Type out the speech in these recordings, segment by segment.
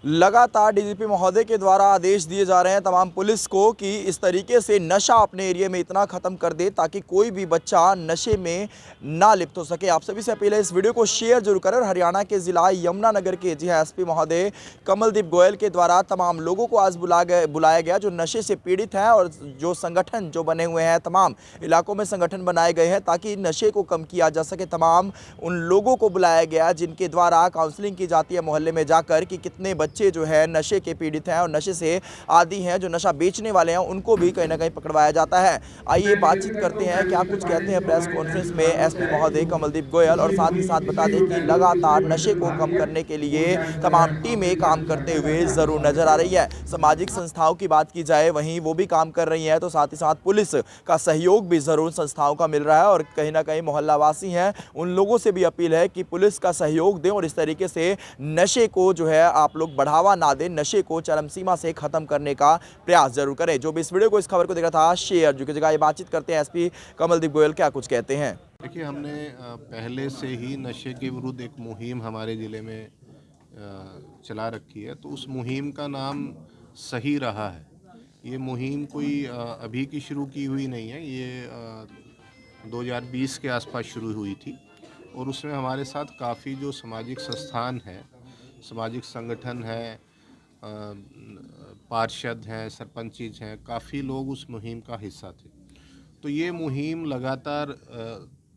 लगातार डीजीपी महोदय के द्वारा आदेश दिए जा रहे हैं तमाम पुलिस को कि इस तरीके से नशा अपने एरिया में इतना ख़त्म कर दे ताकि कोई भी बच्चा नशे में ना लिप्त हो सके। आप सभी से अपील है, इस वीडियो को शेयर जरूर करें। और हरियाणा के ज़िला यमुनानगर के जी एसपी महोदय कमलदीप गोयल के द्वारा तमाम लोगों को आज बुलाया गया जो नशे से पीड़ित हैं, और जो संगठन जो बने हुए हैं, तमाम इलाकों में संगठन बनाए गए हैं ताकि नशे को कम किया जा सके। तमाम उन लोगों को बुलाया गया जिनके द्वारा काउंसलिंग की जाती है मोहल्ले में जाकर कि कितने बच्चे जो है नशे के पीड़ित हैं और नशे से आदी हैं, जो नशा बेचने वाले हैं, उनको भी कहीं ना कहीं पकड़वाया जाता है। आइए बातचीत करते हैं, क्या कुछ कहते हैं प्रेस कॉन्फ्रेंस में एसपी महोदय कमलदीप गोयल। और साथ ही साथ बता दें कि लगातार नशे को कम करने के लिए तमाम टीमें काम करते हुए जरूर नजर आ रही है। सामाजिक संस्थाओं की बात की जाए, वहीं वो भी काम कर रही है, तो साथ ही साथ पुलिस का सहयोग भी जरूर संस्थाओं का मिल रहा है। और कहीं ना कहीं मोहल्लावासी हैं, उन लोगों से भी अपील है कि पुलिस का सहयोग दें और इस तरीके से नशे को जो है आप लोग बढ़ावा ना दें, नशे को चरम सीमा से खत्म करने का प्रयास जरूर करें। जो भी इस वीडियो को, इस खबर को देख रहा था, शेयर जो की जगह ये बातचीत करते हैं एसपी कमलदीप गोयल, क्या कुछ कहते हैं। देखिए, हमने पहले से ही नशे के विरुद्ध एक मुहिम हमारे ज़िले में चला रखी है। तो उस मुहिम का नाम सही रहा है। ये मुहिम कोई अभी की शुरू की हुई नहीं है। ये 2020 के आसपास शुरू हुई थी और उसमें हमारे साथ काफ़ी जो सामाजिक संस्थान हैं, सामाजिक संगठन हैं, पार्षद हैं, सरपंच हैं, काफ़ी लोग उस मुहिम का हिस्सा थे। तो ये मुहिम लगातार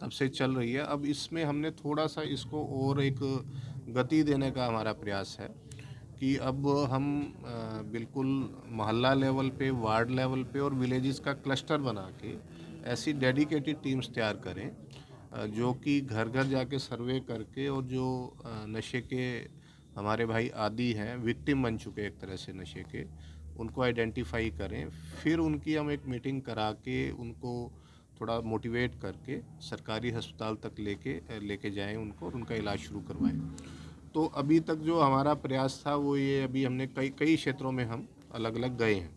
तब से चल रही है। अब इसमें हमने थोड़ा सा इसको और एक गति देने का हमारा प्रयास है कि अब हम बिल्कुल मोहल्ला लेवल पे, वार्ड लेवल पे और विलेजेस का क्लस्टर बना के ऐसी डेडिकेटेड टीम्स तैयार करें जो कि घर घर जाके सर्वे करके और जो नशे के हमारे भाई आदी हैं, विक्टिम बन चुके एक तरह से नशे के, उनको आइडेंटिफाई करें। फिर उनकी हम एक मीटिंग करा के उनको थोड़ा मोटिवेट करके सरकारी अस्पताल तक लेके जाएं उनको और उनका इलाज शुरू करवाएं। तो अभी तक जो हमारा प्रयास था वो ये, अभी हमने कई कई क्षेत्रों में हम अलग अलग गए हैं।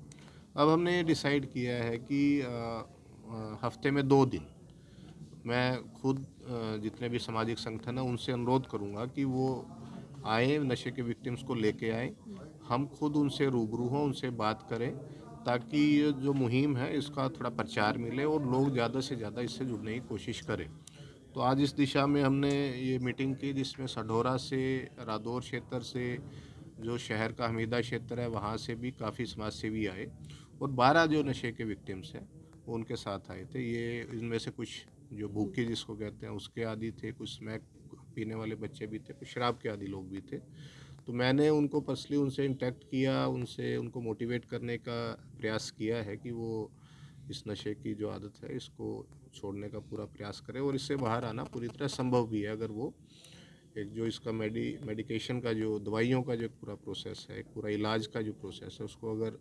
अब हमने डिसाइड किया है कि हफ्ते में 2 दिन मैं खुद जितने भी सामाजिक संगठन हैं उनसे अनुरोध करूंगा कि वो आए, नशे के विक्टिम्स को लेके आए, हम खुद उनसे रूबरू हों, उनसे बात करें ताकि ये जो मुहिम है इसका थोड़ा प्रचार मिले और लोग ज़्यादा से ज़्यादा इससे जुड़ने की कोशिश करें। तो आज इस दिशा में हमने ये मीटिंग की जिसमें सढौरा से, रादौर क्षेत्र से, जो शहर का हमीदा क्षेत्र है वहाँ से भी काफ़ी समाज सेवी आए और 12 जो नशे के विक्टिम्स हैं वो उनके साथ आए थे। ये इनमें से कुछ जो भूखे जिसको कहते हैं उसके आदी थे, कुछ स्मैक पीने वाले बच्चे भी थे, कुछ शराब के आदी लोग भी थे। तो मैंने उनको पर्सनली उनसे इंटरेक्ट किया, उनको मोटिवेट करने का प्रयास किया है कि वो इस नशे की जो आदत है इसको छोड़ने का पूरा प्रयास करें और इससे बाहर आना पूरी तरह संभव भी है अगर वो एक जो इसका मेडिकेशन का जो दवाइयों का जो पूरा प्रोसेस है, एक पूरा इलाज का जो प्रोसेस है, उसको अगर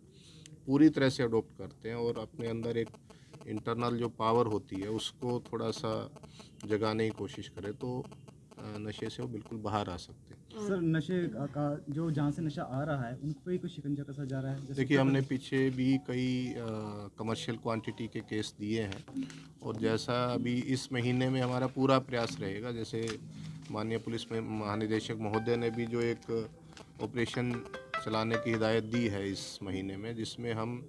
पूरी तरह से अडोप्ट करते हैं और अपने अंदर एक इंटरनल जो पावर होती है उसको थोड़ा सा जगाने की कोशिश करें तो नशे से वो बिल्कुल बाहर आ सकते हैं। सर, नशे का जो जहाँ से नशा आ रहा है उन पर ही कुछ शिकंजा कसा जा रहा है? देखिए, हमने पीछे भी कई कमर्शियल क्वांटिटी के केस दिए हैं और जैसा अभी इस महीने में हमारा पूरा प्रयास रहेगा, जैसे माननीय पुलिस में महानिदेशक महोदय ने भी जो एक ऑपरेशन चलाने की हिदायत दी है इस महीने में, जिसमें हम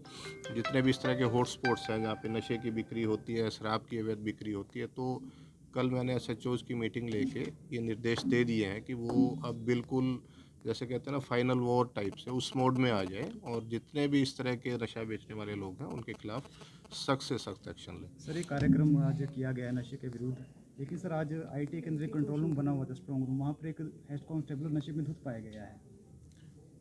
जितने भी इस तरह के हॉटस्पॉट्स हैं जहाँ पे नशे की बिक्री होती है, शराब की अवैध बिक्री होती है, तो कल मैंने SHOs की मीटिंग लेके ये निर्देश दे दिए हैं कि वो अब बिल्कुल जैसे कहते हैं ना फाइनल वॉर टाइप से उस मोड में आ जाए और जितने भी इस तरह के नशा बेचने वाले लोग हैं उनके खिलाफ सख्त से सख्त एक्शन लें। सर, ये कार्यक्रम आज किया गया है नशे के विरुद्ध, लेकिन सर आज ITA के अंदर एक कंट्रोल रूम बना हुआ था, स्ट्रॉन्ग रूम, वहाँ पर एक हेड कांस्टेबल नशे में धुत पाया गया है।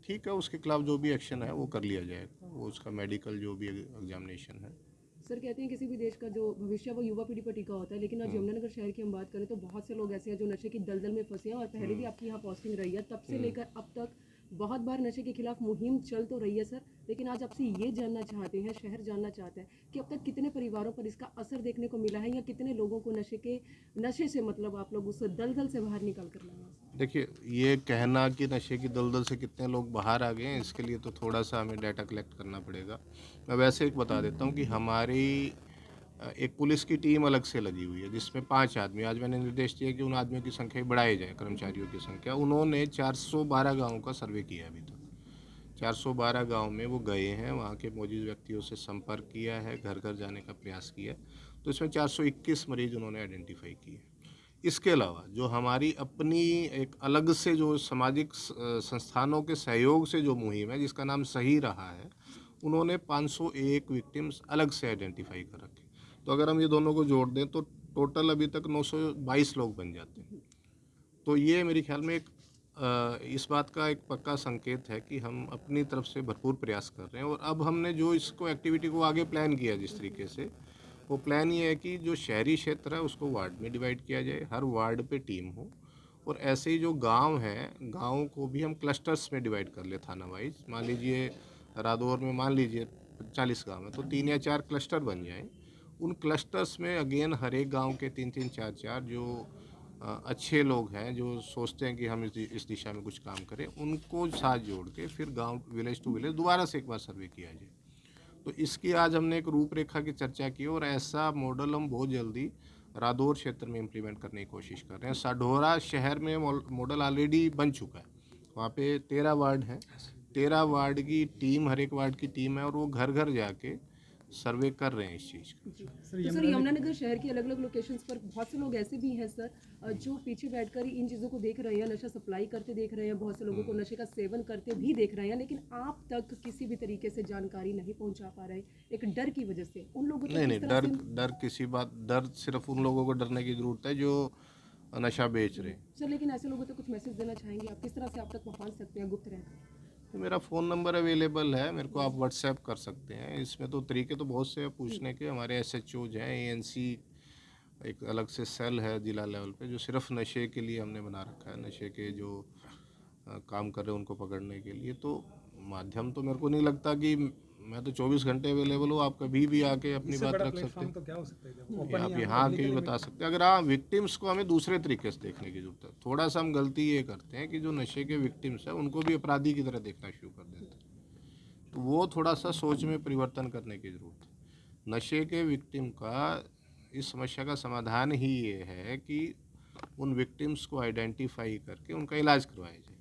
ठीक है, उसके खिलाफ जो भी एक्शन है वो कर लिया जाएगा, वो उसका मेडिकल जो भी एग्जामिनेशन है। सर, कहते हैं किसी भी देश का जो भविष्य वो युवा पीढ़ी पर टिका होता है, लेकिन आज यमुनानगर शहर की हम बात करें तो बहुत से लोग ऐसे हैं जो नशे की दलदल में फंसे हैं और पहले भी आपकी यहाँ पोस्टिंग रही है, तब से लेकर अब तक बहुत बार नशे के खिलाफ मुहिम चल तो रही है सर, लेकिन आज आपसे ये जानना चाहते हैं, शहर जानना चाहते हैं कि अब तक कितने परिवारों पर इसका असर देखने को मिला है या कितने लोगों को नशे से मतलब आप लोग उस दलदल से बाहर निकाल कर लाए। देखिए, ये कहना कि नशे की दलदल से कितने लोग बाहर आ गए हैं, इसके लिए तो थोड़ा सा हमें डाटा कलेक्ट करना पड़ेगा। मैं वैसे एक बता देता हूँ कि हमारी एक पुलिस की टीम अलग से लगी हुई है जिसमें 5 आदमी, आज मैंने निर्देश दिया कि उन आदमियों की संख्या बढ़ाई जाए, कर्मचारियों की संख्या। उन्होंने 412 गाँवों का सर्वे किया अभी तक 412 गांव में वो गए हैं, वहाँ के मौजूद व्यक्तियों से संपर्क किया है, घर घर जाने का प्रयास किया है। तो इसमें 421 मरीज उन्होंने आइडेंटिफाई किए। इसके अलावा जो हमारी अपनी एक अलग से जो सामाजिक संस्थानों के सहयोग से जो मुहिम है जिसका नाम सही रहा है, उन्होंने 501 विक्टिम्स अलग से आइडेंटिफाई कर रखे। तो अगर हम ये दोनों को जोड़ दें तो टोटल अभी तक 922 लोग बन जाते हैं। तो ये मेरे ख्याल में एक इस बात का एक पक्का संकेत है कि हम अपनी तरफ से भरपूर प्रयास कर रहे हैं। और अब हमने जो इसको एक्टिविटी को आगे प्लान किया जिस तरीके से, वो प्लान ये है कि जो शहरी क्षेत्र है उसको वार्ड में डिवाइड किया जाए, हर वार्ड पे टीम हो, और ऐसे ही जो गांव हैं, गाँव को भी हम क्लस्टर्स में डिवाइड कर ले थाना वाइज। मान लीजिए रादौर में मान लीजिए 40 गाँव है, तो 3 या 4 क्लस्टर बन जाएँ। उन क्लस्टर्स में अगेन हर एक गाँव के 3-3, 4-4 जो अच्छे लोग हैं, जो सोचते हैं कि हम इस दिशा में कुछ काम करें, उनको साथ जोड़ के फिर गांव विलेज टू विलेज दोबारा से एक बार सर्वे किया जाए। तो इसकी आज हमने एक रूपरेखा की चर्चा की और ऐसा मॉडल हम बहुत जल्दी रादौर क्षेत्र में इम्प्लीमेंट करने की कोशिश कर रहे हैं। साढौरा शहर में मॉडल ऑलरेडी बन चुका है, वहाँ पे 13 वार्ड हैं, 13 वार्ड की टीम, हर एक वार्ड की टीम है और वो घर घर जाके सर्वे कर रहे हैं इस चीज़ का। जी। तो सर यमुनानगर शहर की अलग अलग लोकेशंस पर बहुत से लोग ऐसे भी हैं सर, जो पीछे बैठकर ही इन चीज़ों को देख रहे हैं, नशा सप्लाई करते देख रहे हैं, बहुत से लोगों को नशे का सेवन करते भी देख रहे हैं, लेकिन आप तक किसी भी तरीके से जानकारी नहीं पहुंचा पा रहे, एक डर की वजह से उन लोगों को नहीं, डर किसी बात, डर सिर्फ उन लोगों को डरने की ज़रूरत है जो नशा बेच रहे हैं। सर, लेकिन ऐसे लोगों को कुछ मैसेज देना चाहेंगे आप, किस तरह से आप तक पहुंच सकते हैं गुप्त रहकर? तो मेरा फ़ोन नंबर अवेलेबल है, मेरे को आप व्हाट्सएप कर सकते हैं। इसमें तो तरीके तो बहुत से हैं पूछने के। हमारे एसएचओज हैं, एएनसी एक अलग से सेल है जिला लेवल पे जो सिर्फ नशे के लिए हमने बना रखा है, नशे के जो काम कर रहे हैं उनको पकड़ने के लिए। तो माध्यम तो मेरे को नहीं लगता कि मैं तो 24 घंटे अवेलेबल हूँ, आप कभी भी आके अपनी बात रख सकते हैं। तो क्या हो सकता है या आप यहाँ आके भी बता सकते हैं। अगर हाँ, विक्टिम्स को हमें दूसरे तरीके से देखने की जरूरत है। थोड़ा सा हम गलती ये करते हैं कि जो नशे के विक्टिम्स हैं उनको भी अपराधी की तरह देखना शुरू कर देते हैं। तो वो थोड़ा सा सोच में परिवर्तन करने की ज़रूरत है। नशे के विक्टिम का इस समस्या का समाधान ही ये है कि उन विक्टिम्स को आइडेंटिफाई करके उनका इलाज करवाया जाए।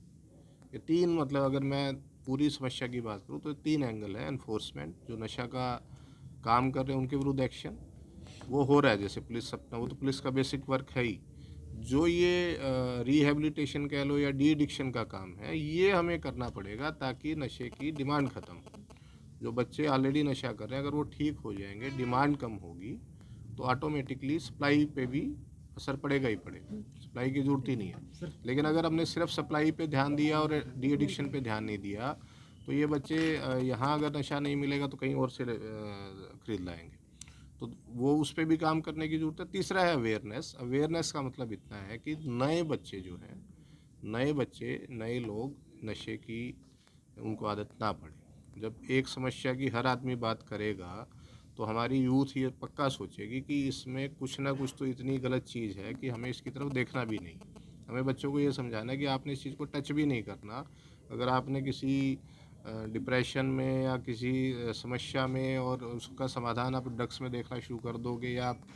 ये 3 मतलब अगर मैं पूरी समस्या की बात करूँ तो 3 एंगल है। एनफोर्समेंट, जो नशा का काम कर रहे हैं उनके विरुद्ध एक्शन, वो हो रहा है जैसे पुलिस अपना, वो तो पुलिस का बेसिक वर्क है ही। जो ये रिहेबिलिटेशन कह लो या डी एडिक्शन का काम है, ये हमें करना पड़ेगा ताकि नशे की डिमांड ख़त्म हो। जो बच्चे ऑलरेडी नशा कर रहे हैं अगर वो ठीक हो जाएंगे, डिमांड कम होगी, तो ऑटोमेटिकली सप्लाई पे भी असर पड़ेगा ही पड़ेगा। सप्लाई की ज़रूरत ही नहीं है। लेकिन अगर हमने सिर्फ सप्लाई पे ध्यान दिया और डी एडिक्शन पे ध्यान नहीं दिया, तो ये बच्चे यहाँ अगर नशा नहीं मिलेगा तो कहीं और से खरीद लाएंगे। तो वो उस पर भी काम करने की ज़रूरत है। तीसरा है अवेयरनेस। अवेयरनेस का मतलब इतना है कि नए बच्चे जो हैं, नए लोग नशे की उनको आदत ना पड़े। जब एक समस्या की हर आदमी बात करेगा तो हमारी यूथ ये पक्का सोचेगी कि इसमें कुछ ना कुछ तो इतनी गलत चीज़ है कि हमें इसकी तरफ देखना भी नहीं। हमें बच्चों को ये समझाना है कि आपने इस चीज़ को टच भी नहीं करना। अगर आपने किसी डिप्रेशन में या किसी समस्या में और उसका समाधान आप ड्रग्स में देखना शुरू कर दोगे, या आप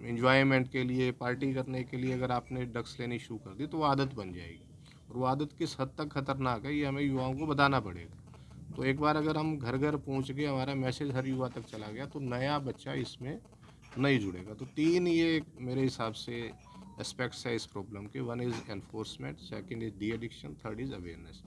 एंजॉयमेंट के लिए, पार्टी करने के लिए अगर आपने ड्रग्स लेनी शुरू कर दी, तो वो आदत बन जाएगी। और वो आदत किस हद तक खतरनाक है ये हमें युवाओं को बताना पड़ेगा। तो एक बार अगर हम घर घर पहुंच के हमारा मैसेज हर युवा तक चला गया तो नया बच्चा इसमें नहीं जुड़ेगा। तो 3 ये मेरे हिसाब से एस्पेक्ट्स है इस प्रॉब्लम के। 1 is enforcement, second is de addiction, third is awareness.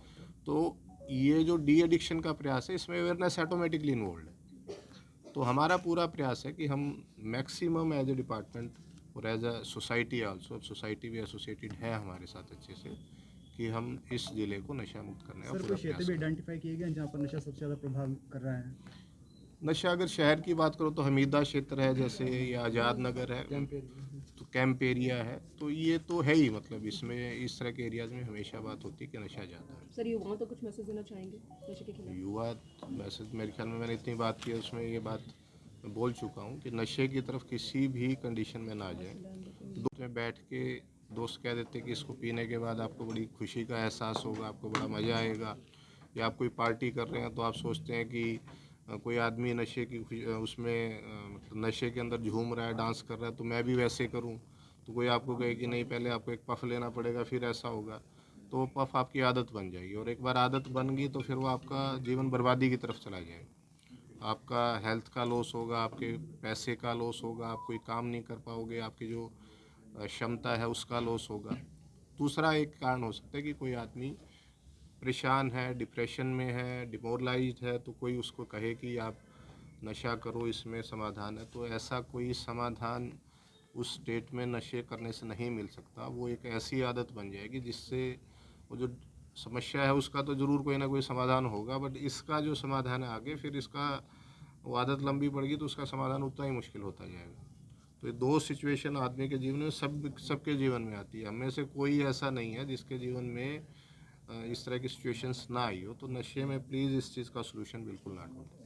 तो ये जो डी एडिक्शन का प्रयास है इसमें अवेयरनेस ऑटोमेटिकली इन्वॉल्व है। तो हमारा पूरा प्रयास है कि हम मैक्सिमम एज ए डिपार्टमेंट और as a society also, society भी एसोसिएटेड है हमारे साथ अच्छे से, कि हम इस जिले को नशा मुक्त करने का सर, पूरा कोई क्षेत्र प्रयास भी करें। आइडेंटिफाई किए गए जहाँ पर नशा सबसे ज़्यादा प्रभाव कर रहा है? नशा अगर शहर की बात करो तो हमीदा क्षेत्र है जैसे, या आज़ाद नगर है, तो कैंप एरिया है। तो ये तो है ही, मतलब इसमें इस तरह के एरियाज में हमेशा बात होती है कि नशा ज़्यादा है। सर युवाओं तो कुछ मैसेज देना चाहेंगे नशे के खिलाफ? युवा वैसे मेरे ख्याल में मैंने इतनी बात की है उसमें ये बात मैं बोल चुका हूँ कि नशे की तरफ किसी भी कंडीशन में ना जाए। दोस्त में बैठ के दोस्त कह देते कि इसको पीने के बाद आपको बड़ी खुशी का एहसास होगा, आपको बड़ा मज़ा आएगा, या आप कोई पार्टी कर रहे हैं तो आप सोचते हैं कि कोई आदमी नशे की उसमें मतलब नशे के अंदर झूम रहा है, डांस कर रहा है, तो मैं भी वैसे करूं। तो कोई आपको कहे कि नहीं, पहले आपको एक पफ लेना पड़ेगा फिर ऐसा होगा। तो पफ आपकी आदत बन जाएगी, और एक बार आदत बन गई तो फिर वो आपका जीवन बर्बादी की तरफ चला जाएगा। आपका हेल्थ का लॉस होगा, आपके पैसे का लॉस होगा, आप कोई काम नहीं कर पाओगे, आपकी जो क्षमता है उसका लॉस होगा। दूसरा एक कारण हो सकता है कि कोई आदमी परेशान है, डिप्रेशन में है, डिमोरलाइज्ड है, तो कोई उसको कहे कि आप नशा करो, इसमें समाधान है। तो ऐसा कोई समाधान उस स्टेट में नशे करने से नहीं मिल सकता। वो एक ऐसी आदत बन जाएगी जिससे वो जो समस्या है उसका तो ज़रूर कोई ना कोई समाधान होगा, बट इसका जो समाधान है आगे, फिर इसका वो आदत लंबी पड़ेगी तो उसका समाधान उतना ही मुश्किल होता जाएगा। तो ये दो सिचुएशन आदमी के जीवन में सबके जीवन में आती है। हमें से कोई ऐसा नहीं है जिसके जीवन में इस तरह की सिचुएशंस ना आई हो। तो नशे में प्लीज़ इस चीज़ का सोल्यूशन बिल्कुल ना ढूंढें।